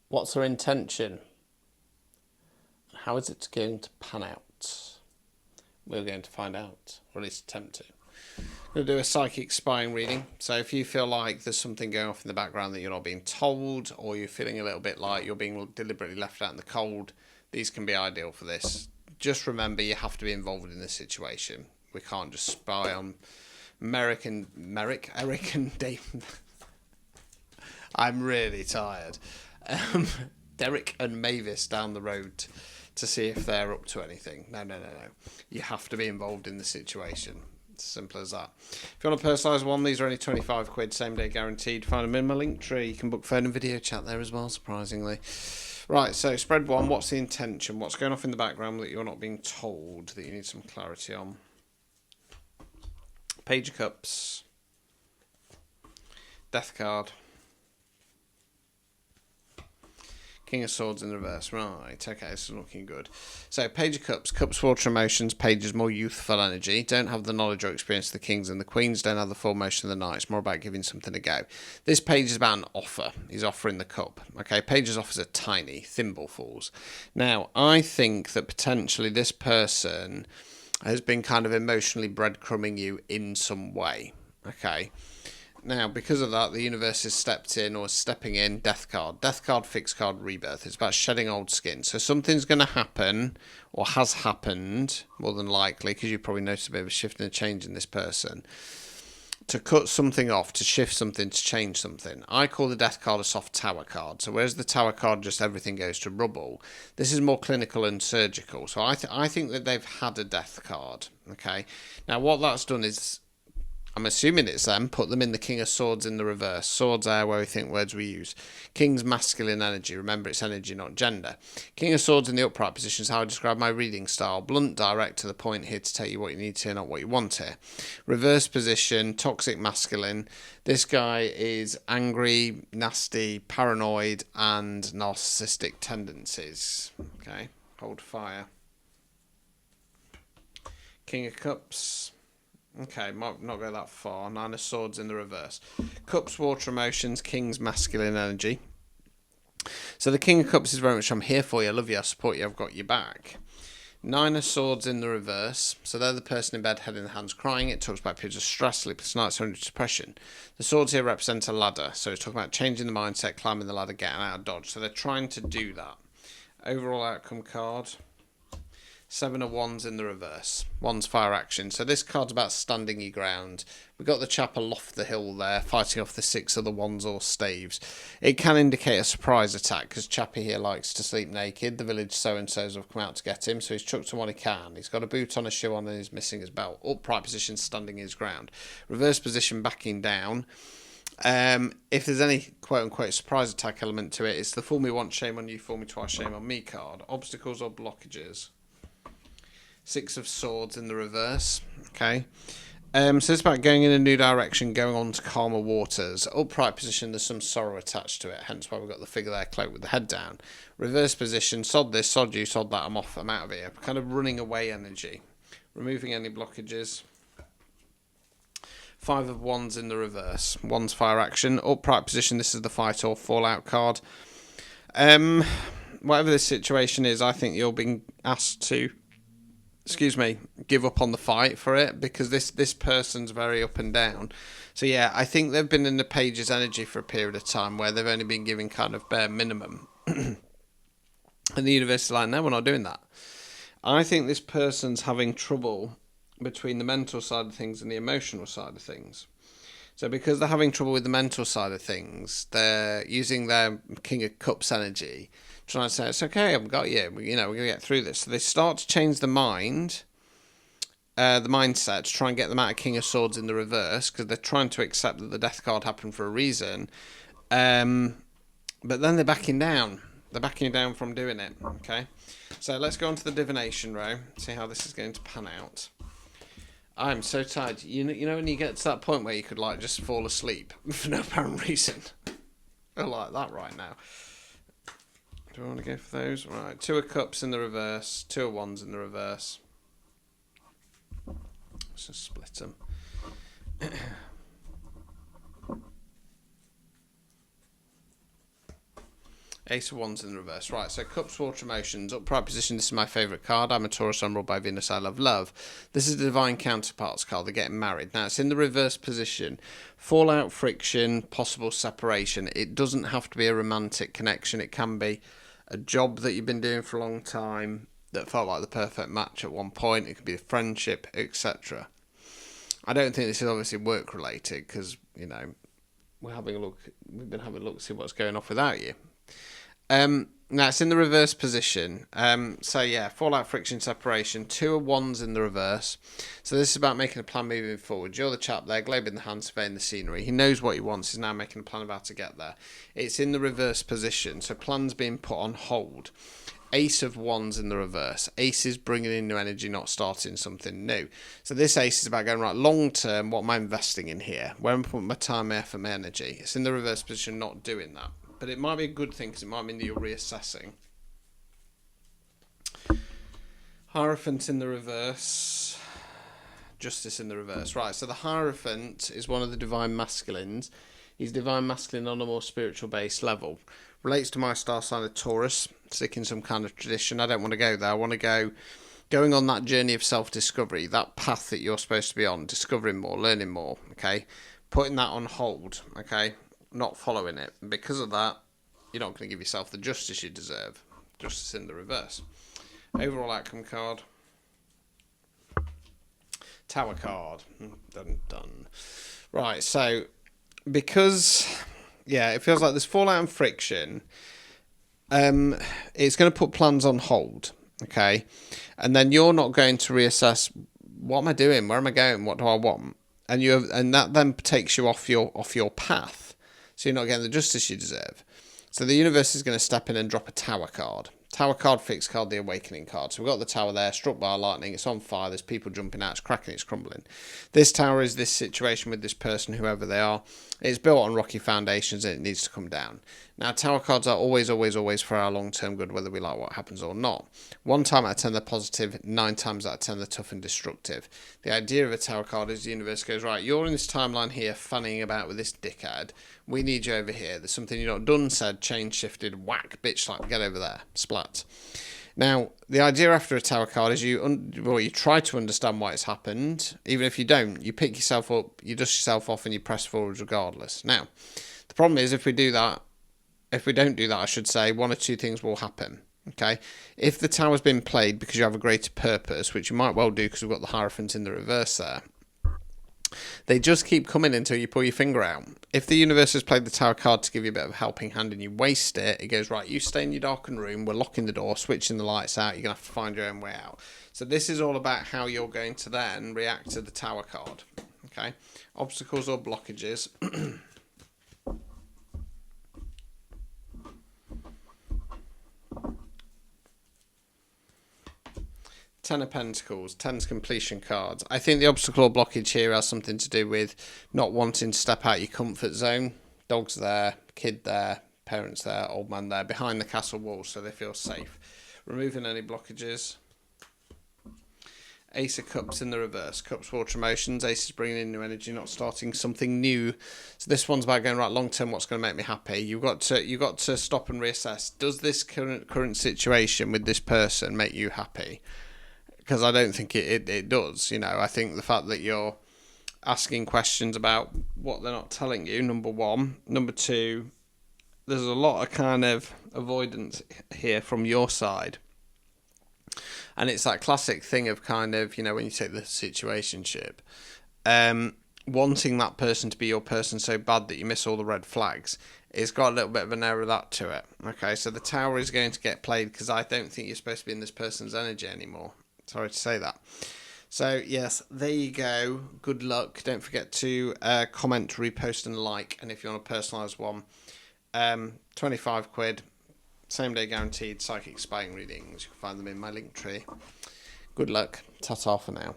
What's her intention? How is it going to pan out? We're going to find out, or at least attempt to. I'm going to do a psychic spying reading. So if you feel like there's something going off in the background that you're not being told, or you're feeling a little bit like you're being deliberately left out in the cold, these can be ideal for this. Just remember, you have to be involved in the situation. We can't just spy on Eric and Dave. I'm really tired. Derek and Mavis down the road to see if they're up to anything. No. You have to be involved in the situation. It's as simple as that. If you want a personalised one, these are only 25 quid, same day guaranteed. Find them in my link tree. You can book phone and video chat there as well, surprisingly. Right, so spread one. What's the intention? What's going off in the background that you're not being told that you need some clarity on? Page of Cups. Death card. King of Swords in the reverse. Right, okay, this is looking good. So, Page of Cups. Cups, water emotions. Page is more youthful energy. Don't have the knowledge or experience of the kings and the queens. Don't have the full motion of the knights. More about giving something a go. This page is about an offer. He's offering the cup. Okay, Page's offers are tiny, thimblefuls. Now, I think that potentially this person has been kind of emotionally breadcrumbing you in some way. Okay. Now, because of that, the universe has stepped in, or stepping in. Death card, fixed card, rebirth. It's about shedding old skin. So something's going to happen, or has happened, more than likely, because you probably noticed a bit of a shift and a change in this person, to cut something off, to shift something, to change something. I call the death card a soft tower card. So whereas the tower card, just everything goes to rubble, this is more clinical and surgical. So I think that they've had a death card. Okay. Now, what that's done is, I'm assuming it's them, put them in the King of Swords in the reverse. Swords are where we think words we use. King's masculine energy. Remember, it's energy, not gender. King of Swords in the upright position is how I describe my reading style. Blunt, direct, to the point, here to tell you what you need to hear, not what you want to hear. Reverse position, toxic masculine. This guy is angry, nasty, paranoid, and narcissistic tendencies. Okay, hold fire. King of Cups. Okay, might not go that far. Nine of Swords in the reverse. Cups, water emotions. King's masculine energy. So the King of Cups is very much, I'm here for you, I love you, I support you, I've got your back. Nine of Swords in the reverse. So they're the person in bed, head in the hands, crying. It talks about periods of stress, sleepless nights, or depression. The swords here represent a ladder. So it's talking about changing the mindset, climbing the ladder, getting out of dodge. So they're trying to do that. Overall outcome card. Seven of Wands in the reverse. Wands fire action. So this card's about standing your ground. We've got the chap aloft the hill there, fighting off the six of the wands or staves. It can indicate a surprise attack, because Chappie here likes to sleep naked. The village so-and-sos have come out to get him, so he's chucked him what he can. He's got a boot on, a shoe on, and he's missing his belt. Upright position, standing his ground. Reverse position, backing down. If there's any quote-unquote surprise attack element to it, it's the fool me once, shame on you, fool me twice, shame on me card. Obstacles or blockages. Six of Swords in the reverse. Okay. So it's about going in a new direction, going on to calmer waters. Upright position, there's some sorrow attached to it, hence why we've got the figure there cloaked with the head down. Reverse position, sod this, sod you, sod that, I'm off, I'm out of here. Kind of running away energy. Removing any blockages. Five of Wands in the reverse. Wands fire action. Upright position, this is the fight or fallout card. Whatever this situation is, I think you're being asked to give up on the fight for it, because this person's very up and down. So yeah, I think they've been in the Page's energy for a period of time where they've only been giving kind of bare minimum. And the universe is like, no, we're not doing that. I think this person's having trouble between the mental side of things and the emotional side of things. So because they're having trouble with the mental side of things, they're using their King of Cups energy, trying to say, it's okay, I've got you, we're going to get through this. So they start to change the mindset, to try and get them out of King of Swords in the reverse, because they're trying to accept that the death card happened for a reason. But then they're backing down. They're backing down from doing it, okay? So let's go on to the divination row, see how this is going to pan out. I'm so tired. You know when you get to that point where you could just fall asleep for no apparent reason? I like that right now. Do I want to go for those? Right, Two of Cups in the reverse, Two of Wands in the reverse. Let's just split them. Ace of Wands in the reverse. Right, so Cups, Water, Emotions. Upright position, this is my favourite card. I'm a Taurus, I'm ruled by Venus, I love love. This is the Divine Counterparts card. They're getting married. Now, it's in the reverse position. Fallout, friction, possible separation. It doesn't have to be a romantic connection. It can be a job that you've been doing for a long time that felt like the perfect match at one point. It could be a friendship, etc. I don't think this is obviously work related because, you know, we've been having a look to see what's going off without you. Now it's in the reverse position. So yeah, fallout, friction, separation. 2 of Wands in the reverse. So this is about making a plan moving forward. You're the chap there, globe in the hand, surveying the scenery. He knows what he wants. He's now making a plan of how to get there. It's in the reverse position. So plans being put on hold. Ace of Wands in the reverse. Ace is bringing in new energy, not starting something new. So this ace is about going, right, long term, what am I investing in here? Where am I putting my time, my effort, my energy? It's in the reverse position, not doing that. But it might be a good thing because it might mean that you're reassessing. Hierophant in the reverse. Justice in the reverse. Right, so the Hierophant is one of the Divine Masculines. He's Divine Masculine on a more spiritual base level. Relates to my star sign of Taurus, sticking some kind of tradition. I don't want to go there. I want to going on that journey of self-discovery, that path that you're supposed to be on, discovering more, learning more, okay? Putting that on hold, okay? Not following it. And because of that, you're not going to give yourself the justice you deserve. Justice in the reverse. Overall outcome card. Tower card. Dun dun. Right, so because yeah, it feels like there's fallout and friction. It's going to put plans on hold, okay? And then you're not going to reassess, what am I doing? Where am I going? What do I want? And that then takes you off your path. So you're not getting the justice you deserve. So the universe is going to step in and drop a tower card. Tower card, fixed card, the awakening card. So we've got the tower there, struck by lightning, it's on fire, there's people jumping out, it's cracking, it's crumbling. This tower is this situation with this person, whoever they are. It's built on rocky foundations and it needs to come down. Now, tower cards are always, always, always for our long-term good, whether we like what happens or not. 1 time out of 10 they're positive, 9 times out of 10 they're tough and destructive. The idea of a tower card is the universe goes, right, you're in this timeline here fanning about with this dickhead. We need you over here. There's something you've not done, said, changed, shifted, whack, bitch slap, get over there, splat. Now, the idea after a tower card is you try to understand why it's happened. Even if you don't, you pick yourself up, you dust yourself off and you press forward regardless. Now, the problem is if we don't do that, I should say, 1 or 2 things will happen. Okay, if the tower's been played because you have a greater purpose, which you might well do because we've got the Hierophant in the reverse there, they just keep coming until you pull your finger out. If the universe has played the tower card to give you a bit of a helping hand and you waste it, it goes, right, you stay in your darkened room, we're locking the door, switching the lights out, you're going to have to find your own way out. So this is all about how you're going to then react to the tower card. Okay, obstacles or blockages. 10 of Pentacles, 10's completion cards. I think the obstacle or blockage here has something to do with not wanting to step out your comfort zone. Dog's there, kid there, parents there, old man there, behind the castle wall so they feel safe. Removing any blockages. Ace of Cups in the reverse. Cups, water, emotions. Ace is bringing in new energy, not starting something new. So this one's about going, right, long term, what's going to make me happy? You've got to stop and reassess. Does this current situation with this person make you happy? Because I don't think it does. You know, I think the fact that you're asking questions about what they're not telling you, number 1. Number 2, there's a lot of kind of avoidance here from your side. And it's that classic thing of kind of, you know, when you take the situationship, wanting that person to be your person so bad that you miss all the red flags. It's got a little bit of an air of that to it. Okay, so the tower is going to get played because I don't think you're supposed to be in this person's energy anymore. Sorry to say that. So, yes, there you go. Good luck. Don't forget to comment, repost and like. And if you want a personalised one, 25 quid. Same day guaranteed psychic spying readings. You can find them in my link tree. Good luck. Ta-ta for now.